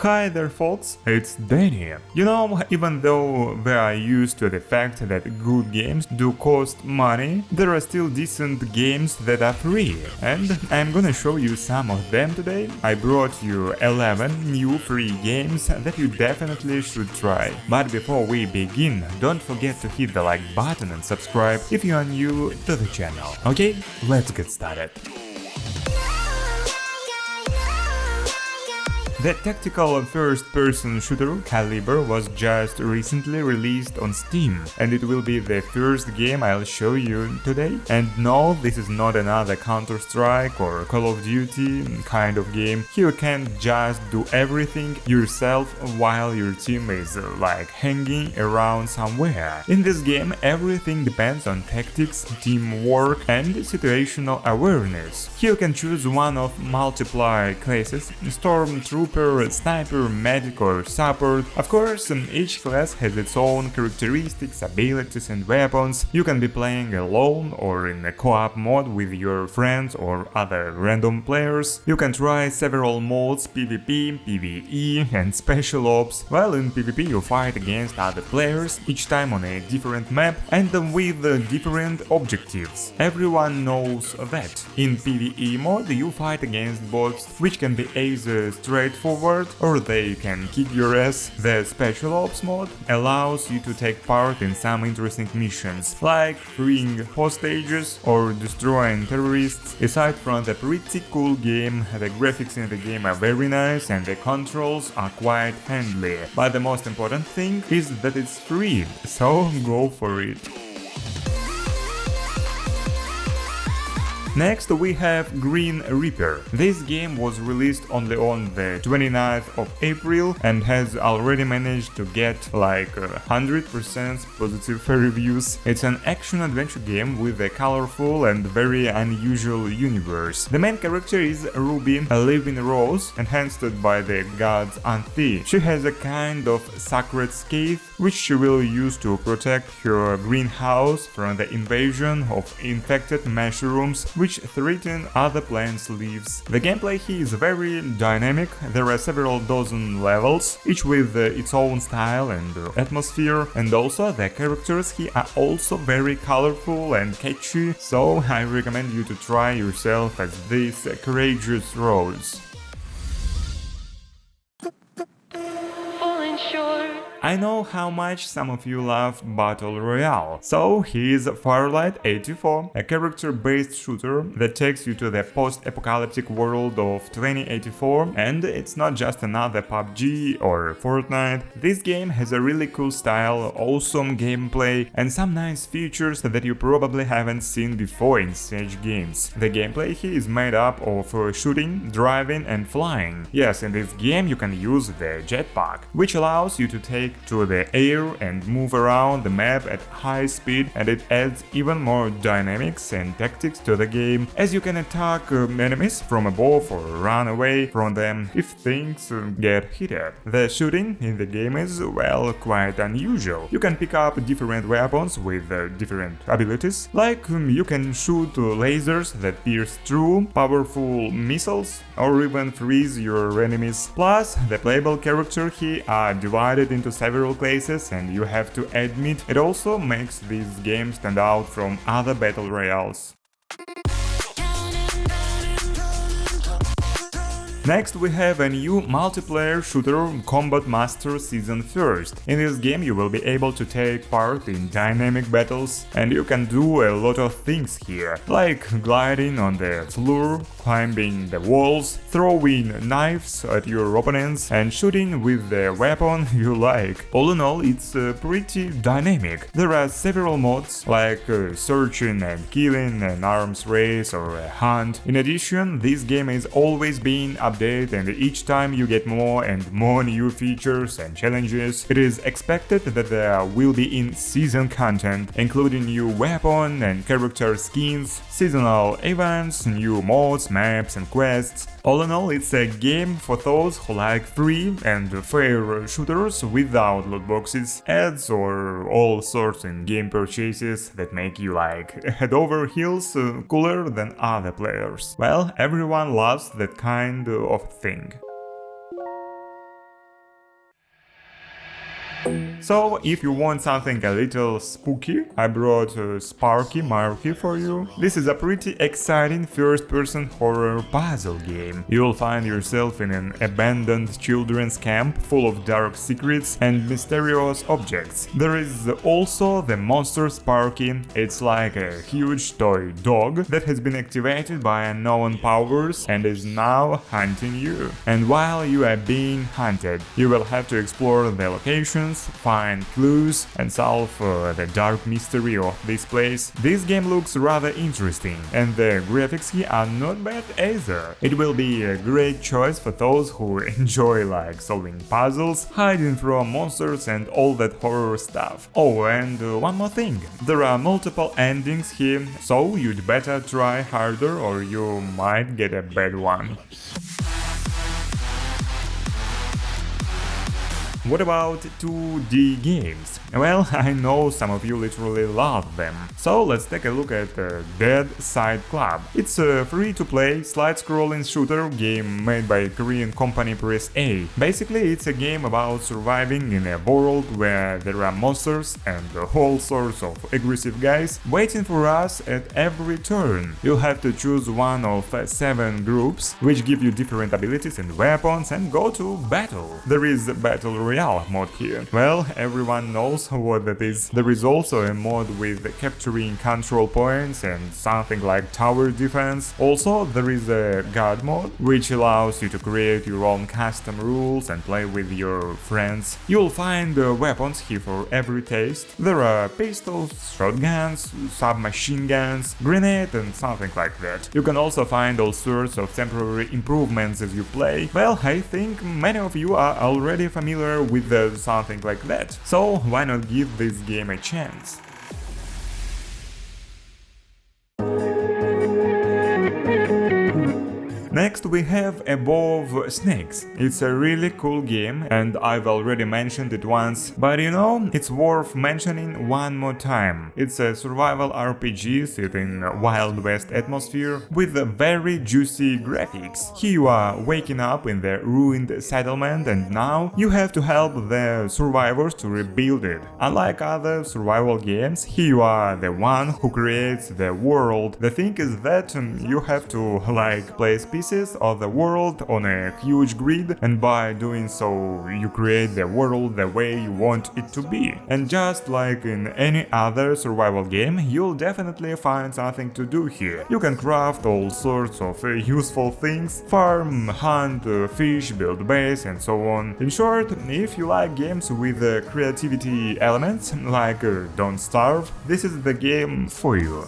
Hi there folks, it's Deni. You know, even though we are used to the fact that good games do cost money, there are still decent games that are free, and I'm gonna show you some of them today. I brought you 11 new free games that you definitely should try. But before we begin, don't forget to hit the like button and subscribe if you are new to the channel. Okay, let's get started. The tactical first-person shooter Calibre was just recently released on Steam, and it will be the first game I'll show you today. And no, this is not another Counter-Strike or Call of Duty kind of game. Here you can just do everything yourself while your team is like hanging around somewhere. In this game, everything depends on tactics, teamwork and situational awareness. Here you can choose one of multiple classes: Stormtrooper, sniper, medic or support. Of course, each class has its own characteristics, abilities and weapons. You can be playing alone or in a co-op mode with your friends or other random players. You can try several modes: PvP, PvE and Special Ops. While in PvP you fight against other players, each time on a different map and with different objectives. Everyone knows that. In PvE mode you fight against bots, which can be either straightforward or they can kick your ass. The Special Ops mode allows you to take part in some interesting missions, like freeing hostages or destroying terrorists. Aside from the pretty cool game, the graphics in the game are very nice and the controls are quite handy. But the most important thing is that it's free, so go for it. Next we have Green Reaper. This game was released only on the 29th of April and has already managed to get like 100% positive reviews. It's an action-adventure game with a colorful and very unusual universe. The main character is Ruby, a living rose enhanced by the gods Anthi. She has a kind of sacred scythe which she will use to protect her greenhouse from the invasion of infected mushrooms which threaten other plants' leaves. The gameplay here is very dynamic. There are several dozen levels, each with its own style and atmosphere, and also the characters here are also very colorful and catchy, so I recommend you to try yourself as this courageous rose. I know how much some of you love Battle Royale, so here's Farlight 84, a character-based shooter that takes you to the post-apocalyptic world of 2084, and it's not just another PUBG or Fortnite. This game has a really cool style, awesome gameplay, and some nice features that you probably haven't seen before in such games. The gameplay here is made up of shooting, driving and flying. Yes, in this game you can use the jetpack, which allows you to take to the air and move around the map at high speed, and it adds even more dynamics and tactics to the game, as you can attack enemies from above or run away from them if things get heated. The shooting in the game is, well, quite unusual. You can pick up different weapons with different abilities, like you can shoot lasers that pierce through, powerful missiles, or even freeze your enemies. Plus, the playable characters here are divided into several classes, and you have to admit it also makes this game stand out from other battle royales. Next we have a new multiplayer shooter, Combat Master Season 1st. In this game you will be able to take part in dynamic battles, and you can do a lot of things here, like gliding on the floor, climbing the walls, throwing knives at your opponents and shooting with the weapon you like. All in all, it's pretty dynamic. There are several modes, like searching and killing, an arms race or a hunt. In addition, this game is always being updated, and each time you get more and more new features and challenges. It is expected that there will be in-season content, including new weapon and character skins, seasonal events, new modes, maps and quests. All in all, it's a game for those who like free and fair shooters without loot boxes, ads or all sorts in-game purchases that make you like head over heels cooler than other players. Well, everyone loves that kind of thing. So, if you want something a little spooky, I brought Sparke Marky for you. This is a pretty exciting first-person horror puzzle game. You'll find yourself in an abandoned children's camp full of dark secrets and mysterious objects. There is also the monster Sparky. It's like a huge toy dog that has been activated by unknown powers and is now hunting you. And while you are being hunted, you will have to explore the locations, find clues, and solve the dark mystery of this place. This game looks rather interesting, and the graphics here are not bad either. It will be a great choice for those who enjoy like solving puzzles, hiding from monsters and all that horror stuff. Oh, and one more thing. There are multiple endings here, so you'd better try harder or you might get a bad one. What about 2D games? Well, I know some of you literally love them. So let's take a look at Dead Side Club. It's a free-to-play, slide-scrolling shooter game made by Korean company Press A. Basically, it's a game about surviving in a world where there are monsters and all sorts of aggressive guys waiting for us at every turn. You'll have to choose one of 7 groups, which give you different abilities and weapons, and go to battle. There is a Battle Royale mode here. Well, everyone knows what that is. There is also a mode with capturing control points and something like tower defense. Also, there is a God mode, which allows you to create your own custom rules and play with your friends. You'll find weapons here for every taste. There are pistols, shotguns, submachine guns, grenade and something like that. You can also find all sorts of temporary improvements as you play. Well, I think many of you are already familiar with something like that. So why not give this game a chance? Next we have Above Snakes. It's a really cool game and I've already mentioned it once, but you know, it's worth mentioning one more time. It's a survival RPG set in a Wild West atmosphere with very juicy graphics. Here you are waking up in the ruined settlement and now you have to help the survivors to rebuild it. Unlike other survival games, here you are the one who creates the world. The thing is that you have to like place pieces of the world on a huge grid, and by doing so you create the world the way you want it to be. And just like in any other survival game, you'll definitely find something to do here. You can craft all sorts of useful things, farm, hunt, fish, build base and so on. In short, if you like games with creativity elements, like Don't Starve, this is the game for you.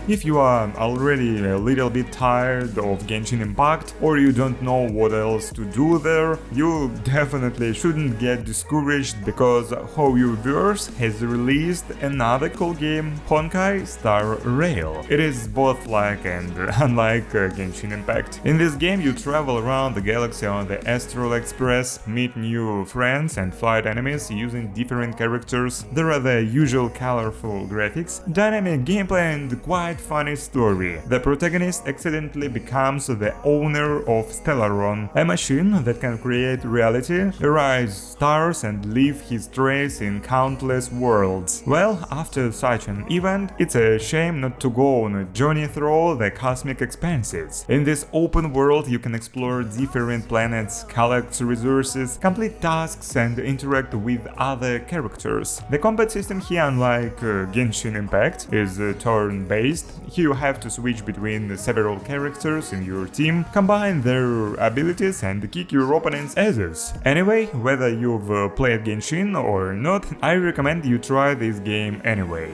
If you are already a little bit tired of Genshin Impact or you don't know what else to do there, you definitely shouldn't get discouraged because Hoyoverse has released another cool game, Honkai Star Rail. It is both like and unlike Genshin Impact. In this game you travel around the galaxy on the Astral Express, meet new friends and fight enemies using different characters. There are the usual colorful graphics, dynamic gameplay and quite funny story. The protagonist accidentally becomes the owner of Stellaron, a machine that can create reality, erase stars and leave his trace in countless worlds. Well, after such an event, it's a shame not to go on a journey through the cosmic expanses. In this open world you can explore different planets, collect resources, complete tasks and interact with other characters. The combat system here, unlike Genshin Impact, is turn-based. Here you have to switch between several characters in your team, combine their abilities and kick your opponent's asses. Anyway, whether you've played Genshin or not, I recommend you try this game anyway.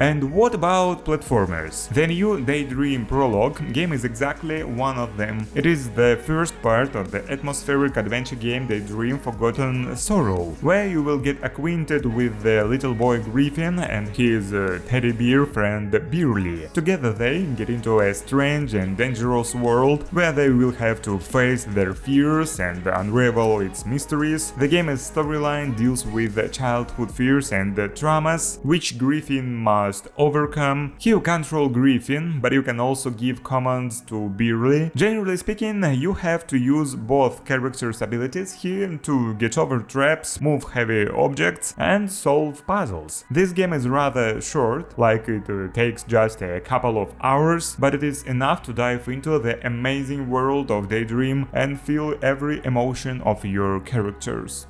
And what about platformers? The new Daydream Prologue game is exactly one of them. It is the first part of the atmospheric adventure game Daydream Forgotten Sorrow, where you will get acquainted with the little boy Griffin and his teddy bear friend Beerly. Together they get into a strange and dangerous world where they will have to face their fears and unravel its mysteries. The game's storyline deals with childhood fears and traumas which Griffin must must overcome. Here you control Griffin, but you can also give commands to Beerly. Generally speaking, you have to use both characters' abilities here to get over traps, move heavy objects, and solve puzzles. This game is rather short, like it takes just a couple of hours, but it is enough to dive into the amazing world of Daydream and feel every emotion of your characters.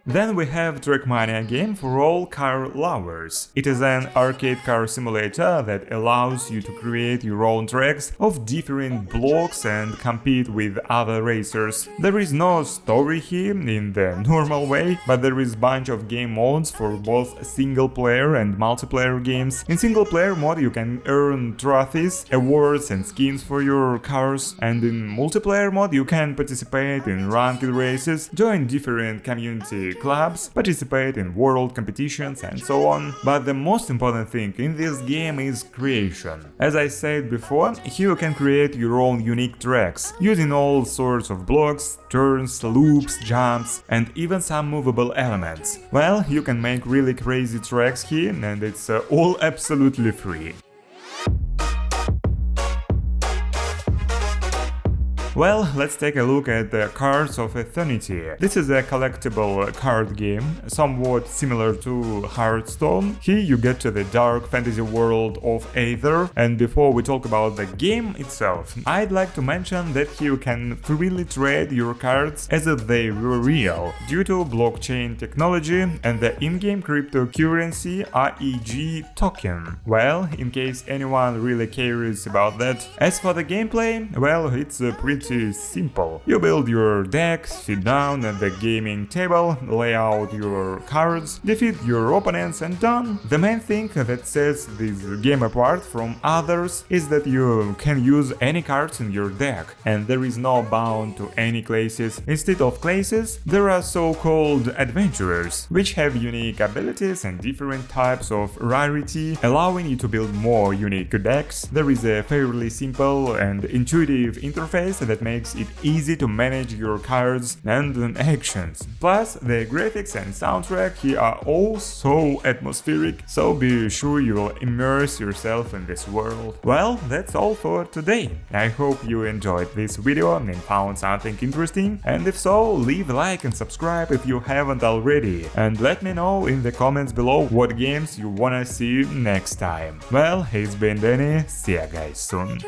Then we have Trackmania game for all car lovers. It is an arcade car simulator that allows you to create your own tracks of different blocks and compete with other racers. There is no story here in the normal way, but there is a bunch of game modes for both single player and multiplayer games. In single player mode you can earn trophies, awards and skins for your cars, and in multiplayer mode you can participate in ranked races, join different community clubs, participate in world competitions and so on. But the most important thing in this game is creation. As I said before, here you can create your own unique tracks, using all sorts of blocks, turns, loops, jumps and even some movable elements. Well, you can make really crazy tracks here and it's all absolutely free. Well, let's take a look at the Cards of Ethernity. This is a collectible card game, somewhat similar to Hearthstone. Here you get to the dark fantasy world of Aether, and before we talk about the game itself, I'd like to mention that here you can freely trade your cards as if they were real, due to blockchain technology and the in-game cryptocurrency REG token. Well, in case anyone really cares about that. As for the gameplay, well, it's pretty simple. You build your deck, sit down at the gaming table, lay out your cards, defeat your opponents and done. The main thing that sets this game apart from others is that you can use any cards in your deck, and there is no bound to any classes. Instead of classes, there are so-called adventurers, which have unique abilities and different types of rarity, allowing you to build more unique decks. There is a fairly simple and intuitive interface that makes it easy to manage your cards and actions. Plus, the graphics and soundtrack here are all so atmospheric, so be sure you will immerse yourself in this world. Well, that's all for today. I hope you enjoyed this video and found something interesting, and if so, leave a like and subscribe if you haven't already, and let me know in the comments below what games you wanna see next time. Well, it's been Deni, see ya guys soon.